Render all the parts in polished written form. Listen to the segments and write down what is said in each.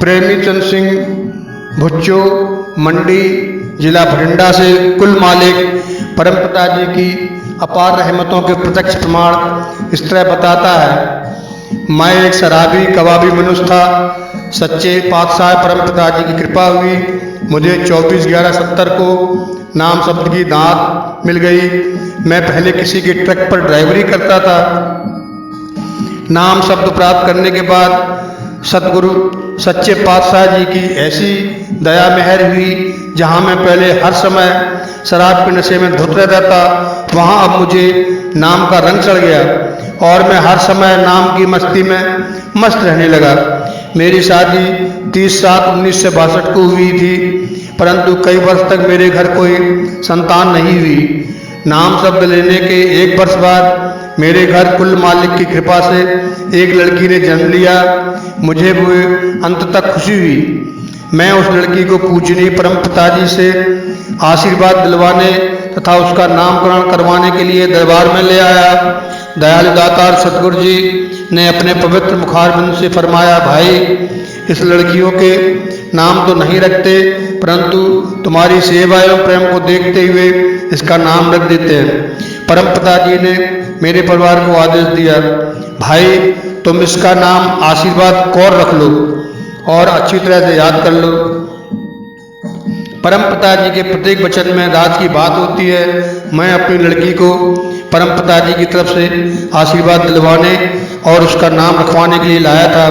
प्रेमीचंद सिंह भुच्चो, मंडी, जिला भटिंडा से कुल मालिक परमपिता जी की अपार रहमतों के प्रत्यक्ष प्रमाण इस तरह बताता है। मैं एक शराबी कबाबी मनुष्य था। सच्चे पातशाह परमपिता जी की कृपा हुई, मुझे 24/11/70 को नाम शब्द की दात मिल गई। मैं पहले किसी के ट्रक पर ड्राइवरी करता था। नाम शब्द प्राप्त करने के बाद सतगुरु सच्चे पातशाह जी की ऐसी दया मेहर हुई, जहाँ मैं पहले हर समय शराब के नशे में धुत रहता था, वहाँ अब मुझे नाम का रंग चढ़ गया और मैं हर समय नाम की मस्ती में मस्त रहने लगा। मेरी शादी 30/7/1962 को हुई थी, परंतु कई वर्ष तक मेरे घर कोई संतान नहीं हुई। नाम शब्द लेने के 1 वर्ष बाद मेरे घर कुल मालिक की कृपा से एक लड़की ने जन्म लिया। मुझे वो अंत तक खुशी हुई। मैं उस लड़की को पूजनीय परमपिता जी से आशीर्वाद दिलवाने तथा उसका नामकरण करवाने के लिए दरबार में ले आया। दयालु दातार सतगुरु जी ने अपने पवित्र मुखारबिंद से फरमाया, भाई इस लड़कियों के नाम तो नहीं रखते, परंतु तुम्हारी सेवा एवं प्रेम को देखते हुए इसका नाम रख देते हैं। परमपिता जी ने मेरे परिवार को आदेश दिया, भाई तुम इसका नाम आशीर्वाद कौर रख लो और अच्छी तरह से याद कर लो। परमपिता जी के प्रत्येक वचन में राज की बात होती है। मैं अपनी लड़की को परमपिता जी की तरफ से आशीर्वाद दिलवाने और उसका नाम रखवाने के लिए लाया था।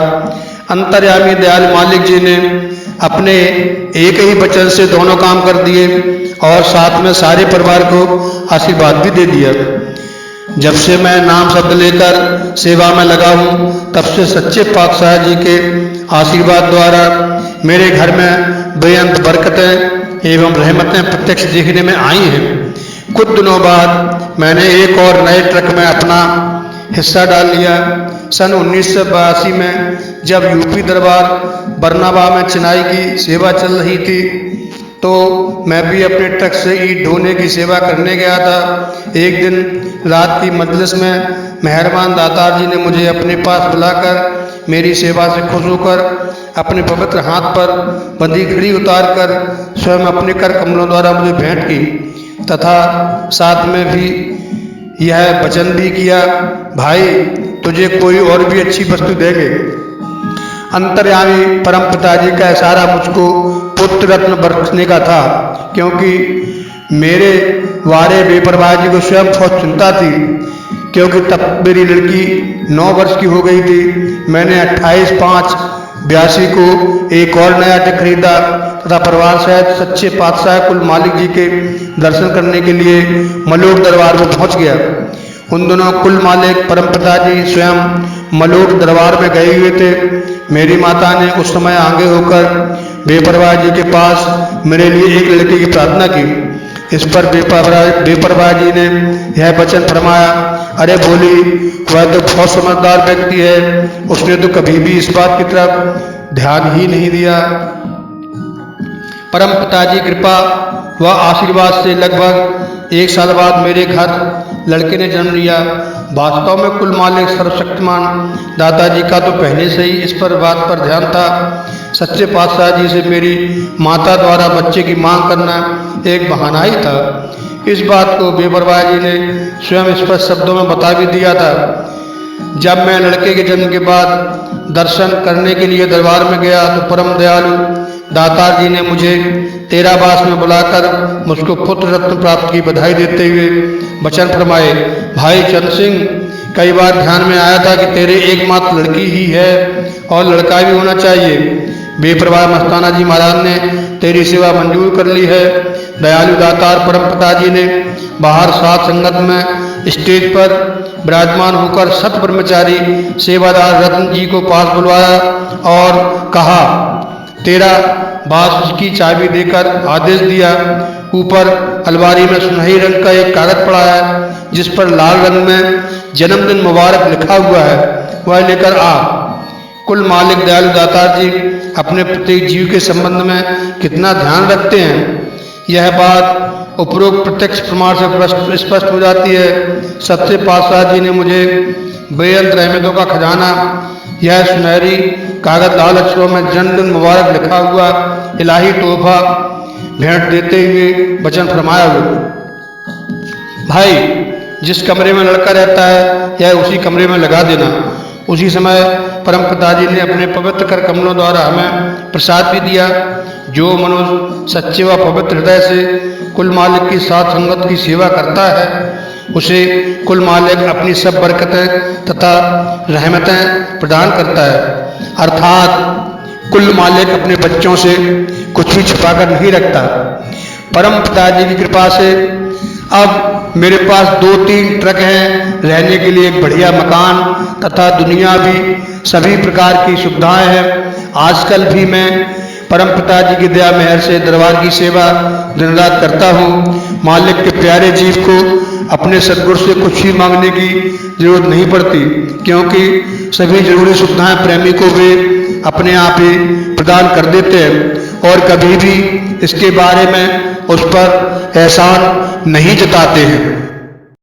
अंतर्यामी दयाल मालिक जी ने अपने एक ही वचन से दोनों काम कर दिए और साथ में सारे परिवार को आशीर्वाद भी दे दिया। जब से मैं नाम शब्द लेकर सेवा में लगा हूँ, तब से सच्चे पातशाह जी के आशीर्वाद द्वारा मेरे घर में बेअंत बरकतें एवं रहमतें प्रत्यक्ष देखने में आई हैं। कुछ दिनों बाद मैंने एक और नए ट्रक में अपना हिस्सा डाल लिया। सन 1982 में जब यूपी दरबार बरनाबा में चिनाई की सेवा चल रही थी, तो मैं भी अपने ट्रक से ईंट ढोने की सेवा करने गया था। एक दिन रात की मजलिस में मेहरबान दातार जी ने मुझे अपने पास बुलाकर मेरी सेवा से खुश होकर अपने पवित्र हाथ पर बंधी घड़ी उतार कर स्वयं अपने कर कमलों द्वारा मुझे भेंट की तथा साथ में भी यह वचन भी किया, भाई तुझे कोई और भी अच्छी वस्तु देंगे। अंतर्यामी परमपिता जी का इशारा मुझको पुत्र रत्न बरसने का था, क्योंकि मेरे वारे बेपरवाह जी को स्वयं बहुत चिंता थी, क्योंकि तब मेरी लड़की 9 वर्ष की हो गई थी। मैंने 28/5/82 को एक और नया ट्रक खरीदा तथा परिवार सहित सच्चे पातशाह कुल मालिक जी के दर्शन करने के लिए मलोट दरबार में पहुंच गया। उन दिनों कुल मालिक परमपिता जी स्वयं मलोट दरबार में गए हुए थे। मेरी माता ने उस समय आगे होकर बेपरवाह जी के पास मेरे लिए एक लड़के की प्रार्थना की। इस पर बेपरवाह जी ने यह वचन फरमाया, अरे बोली वह तो बहुत समझदार व्यक्ति है, उसने तो कभी भी इस बात की तरफ ध्यान ही नहीं दिया। परम पिताजी कृपा व आशीर्वाद से लगभग 1 साल बाद मेरे घर लड़के ने जन्म लिया। वास्तव में कुल मालिक सर्वशक्तिमान दादाजी का तो पहले से ही इस पर बात पर ध्यान था। सच्चे पातशाह जी से मेरी माता द्वारा बच्चे की मांग करना एक बहाना ही था। इस बात को बेपरवाह जी ने स्वयं स्पष्ट शब्दों में बता भी दिया था। जब मैं लड़के के जन्म के बाद दर्शन करने के लिए दरबार में गया तो परम दयालु दातार जी ने मुझे तेराबास में बुलाकर मुझको पुत्र रत्न प्राप्त की बधाई देते हुए वचन फरमाए, भाई चंद सिंह, कई बार ध्यान में आया था कि तेरे एकमात्र लड़की ही है और लड़का भी होना चाहिए। बेपरवाह मस्ताना जी महाराज ने तेरी सेवा मंजूर कर ली है। दयालु दातार परम पिता जी ने बाहर साथ संगत में स्टेज पर विराजमान होकर सत ब्रह्मचारी सेवादार रत्न जी को पास बुलवाया और कहा, तेरा बास की चाबी देकर आदेश दिया। ऊपर अलमारी में सुनहरी रंग का एक कागज पड़ा है जिस पर लाल रंग में जन्मदिन मुबारक लिखा हुआ है, वह लेकर आ। कुल मालिक दयालु दातार जी अपने प्रत्येक जीव के संबंध में कितना ध्यान रखते हैं, यह बात उपरोक्त प्रत्यक्ष प्रमाण से स्पष्ट हो जाती है। सच्चे पातशाह जी ने मुझे बेअंत रहमतों का खजाना, यह सुनहरी कागज लाल अक्षरों में जन्मदिन मुबारक लिखा हुआ इलाही तोहफा भेंट देते हुए वचन फरमाया हुआ, भाई जिस कमरे में लड़का रहता है यह उसी कमरे में लगा देना। उसी समय परम पिताजी ने अपने पवित्र कर कमलों द्वारा हमें प्रसाद भी दिया। जो मनुष्य सच्चे व पवित्र हृदय से कुल मालिक की साथ संगत की सेवा करता है उसे कुल मालिक अपनी सब बरकतें तथा रहमतें प्रदान करता है। अर्थात कुल मालिक अपने बच्चों से कुछ भी छिपाकर नहीं रखता। परम पिताजी की कृपा से अब मेरे पास 2-3 ट्रक हैं, रहने के लिए एक बढ़िया मकान तथा दुनिया भी सभी प्रकार की सुविधाएं हैं। आजकल भी मैं परम पिताजी की दया मेहर से दरबार की सेवा दिन रात करता हूँ। मालिक के प्यारे जीव को अपने सद्गुरु से कुछ भी मांगने की जरूरत नहीं पड़ती, क्योंकि सभी जरूरी सुविधाएं प्रेमी को वे अपने आप ही प्रदान कर देते हैं और कभी भी इसके बारे में उस पर एहसान नहीं जताते हैं।